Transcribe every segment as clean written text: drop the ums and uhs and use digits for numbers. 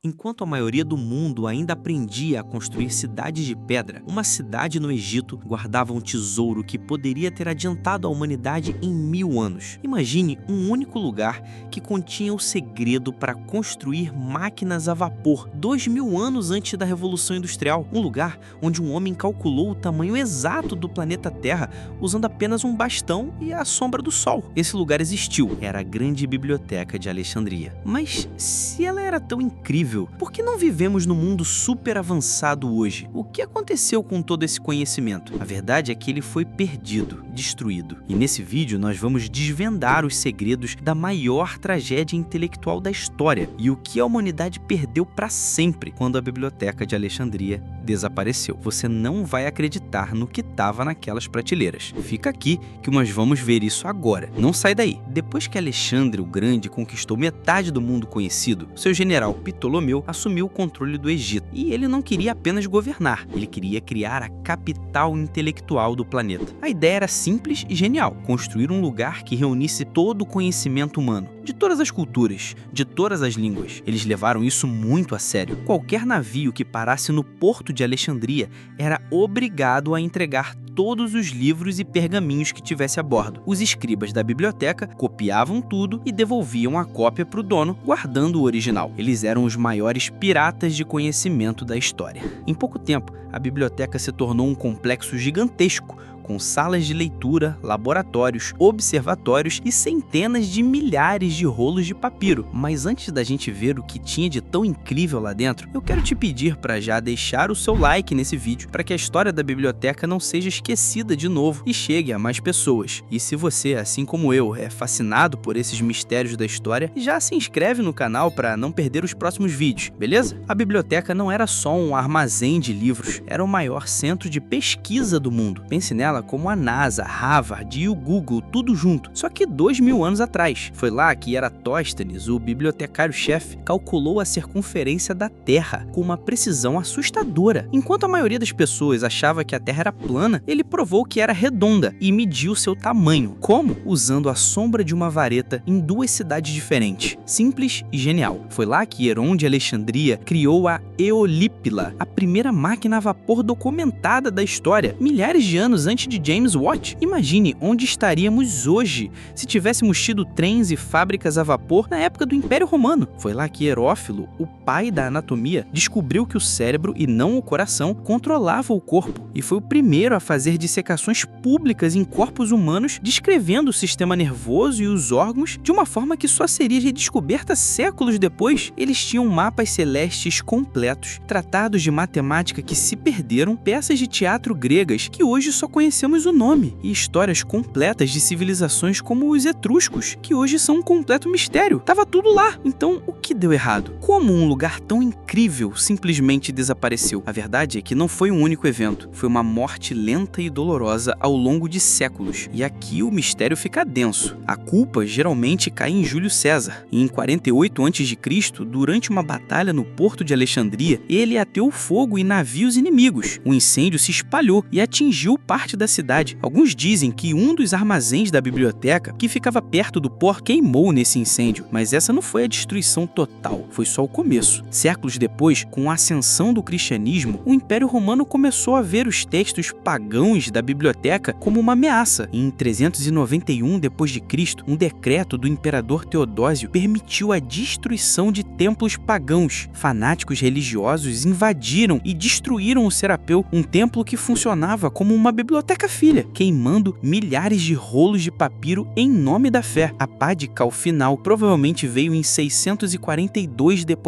Enquanto a maioria do mundo ainda aprendia a construir cidades de pedra, uma cidade no Egito guardava um tesouro que poderia ter adiantado a humanidade em 1000 anos. Imagine um único lugar que continha o segredo para construir máquinas a vapor 2000 anos antes da Revolução Industrial. Um lugar onde um homem calculou o tamanho exato do planeta Terra usando apenas um bastão e a sombra do Sol. Esse lugar existiu, era a Grande Biblioteca de Alexandria. Mas se ela era tão incrível, por que não vivemos num mundo super avançado hoje? O que aconteceu com todo esse conhecimento? A verdade é que ele foi perdido, destruído. E nesse vídeo nós vamos desvendar os segredos da maior tragédia intelectual da história e o que a humanidade perdeu para sempre quando a Biblioteca de Alexandria desapareceu. Você não vai acreditar no que estava naquelas prateleiras. Fica aqui que nós vamos ver isso agora. Não sai daí. Depois que Alexandre o Grande conquistou metade do mundo conhecido, seu general Ptolomeu assumiu o controle do Egito. E ele não queria apenas governar, ele queria criar a capital intelectual do planeta. A ideia era simples e genial: construir um lugar que reunisse todo o conhecimento humano, de todas as culturas, de todas as línguas. Eles levaram isso muito a sério. Qualquer navio que parasse no porto de Alexandria era obrigado a entregar todos os livros e pergaminhos que tivesse a bordo. Os escribas da biblioteca copiavam tudo e devolviam a cópia para o dono, guardando o original. Eles eram os maiores piratas de conhecimento da história. Em pouco tempo, a biblioteca se tornou um complexo gigantesco, com salas de leitura, laboratórios, observatórios e centenas de milhares de rolos de papiro. Mas antes da gente ver o que tinha de tão incrível lá dentro, eu quero te pedir para já deixar o seu like nesse vídeo para que a história da biblioteca não seja esquecida de novo e chegue a mais pessoas. E se você, assim como eu, é fascinado por esses mistérios da história, já se inscreve no canal para não perder os próximos vídeos, beleza? A biblioteca não era só um armazém de livros, era o maior centro de pesquisa do mundo. Pense nela como a NASA, Harvard e o Google, tudo junto. Só que 2000 anos atrás. Foi lá que Eratóstenes, o bibliotecário-chefe, calculou a circunferência da Terra com uma precisão assustadora. Enquanto a maioria das pessoas achava que a Terra era plana, ele provou que era redonda e mediu seu tamanho. Como? Usando a sombra de uma vareta em duas cidades diferentes. Simples e genial. Foi lá que Heron de Alexandria criou a Eolípila, a primeira máquina a vapor documentada da história, milhares de anos antes de James Watt. Imagine onde estaríamos hoje se tivéssemos tido trens e fábricas a vapor na época do Império Romano. Foi lá que Herófilo, o pai da anatomia, descobriu que o cérebro e não o coração controlava o corpo e foi o primeiro a fazer dissecações públicas em corpos humanos, descrevendo o sistema nervoso e os órgãos de uma forma que só seria redescoberta séculos depois. Eles tinham mapas celestes completos, tratados de matemática que se perderam, peças de teatro gregas que hoje só conhecemos o nome, e histórias completas de civilizações como os etruscos, que hoje são um completo mistério. Tava tudo lá. Então, o que deu errado? Como um lugar tão incrível simplesmente desapareceu? A verdade é que não foi um único evento. Foi uma morte lenta e dolorosa ao longo de séculos. E aqui o mistério fica denso. A culpa geralmente cai em Júlio César. E em 48 a.C., durante uma batalha no porto de Alexandria, ele ateou fogo em navios inimigos. O incêndio se espalhou e atingiu parte da cidade. Alguns dizem que um dos armazéns da biblioteca, que ficava perto do porto, queimou nesse incêndio, mas essa não foi a destruição total, foi só o começo. Séculos depois, com a ascensão do cristianismo, o Império Romano começou a ver os textos pagãos da biblioteca como uma ameaça. Em 391 d.C., um decreto do imperador Teodósio permitiu a destruição de templos pagãos. Fanáticos religiosos invadiram e destruíram o Serapeu, um templo que funcionava como uma biblioteca filha, queimando milhares de rolos de papiro em nome da fé. A pá de cal final provavelmente veio em 642 d.C.,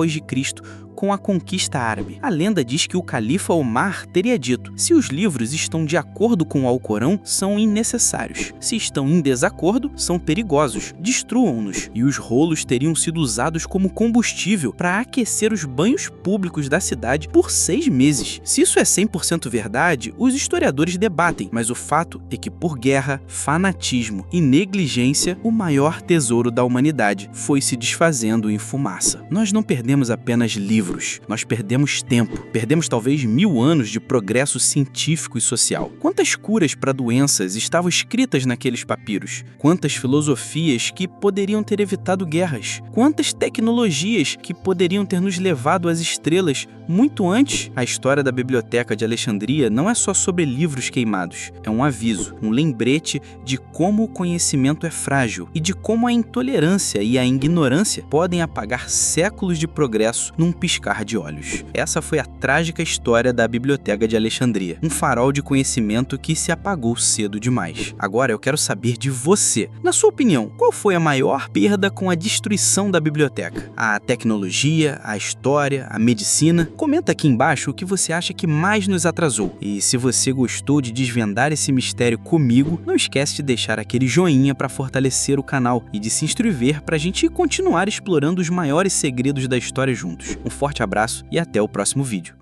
com a conquista árabe. A lenda diz que o califa Omar teria dito: se os livros estão de acordo com o Alcorão, são innecessários. Se estão em desacordo, são perigosos. Destruam-nos. E os rolos teriam sido usados como combustível para aquecer os banhos públicos da cidade por 6 meses. Se isso é 100% verdade, os historiadores debatem, mas o fato é que por guerra, fanatismo e negligência, o maior tesouro da humanidade foi se desfazendo em fumaça. Nós não perdemos apenas livros, livros. Nós perdemos tempo, perdemos talvez 1000 anos de progresso científico e social. Quantas curas para doenças estavam escritas naqueles papiros? Quantas filosofias que poderiam ter evitado guerras? Quantas tecnologias que poderiam ter nos levado às estrelas muito antes? A história da Biblioteca de Alexandria não é só sobre livros queimados, é um aviso, um lembrete de como o conhecimento é frágil e de como a intolerância e a ignorância podem apagar séculos de progresso num piscar de olhos. Essa foi a trágica história da Biblioteca de Alexandria, um farol de conhecimento que se apagou cedo demais. Agora eu quero saber de você. Na sua opinião, qual foi a maior perda com a destruição da biblioteca? A tecnologia, a história, a medicina? Comenta aqui embaixo o que você acha que mais nos atrasou. E se você gostou de desvendar esse mistério comigo, não esquece de deixar aquele joinha para fortalecer o canal e de se inscrever para a gente continuar explorando os maiores segredos da história juntos. Um forte abraço e até o próximo vídeo.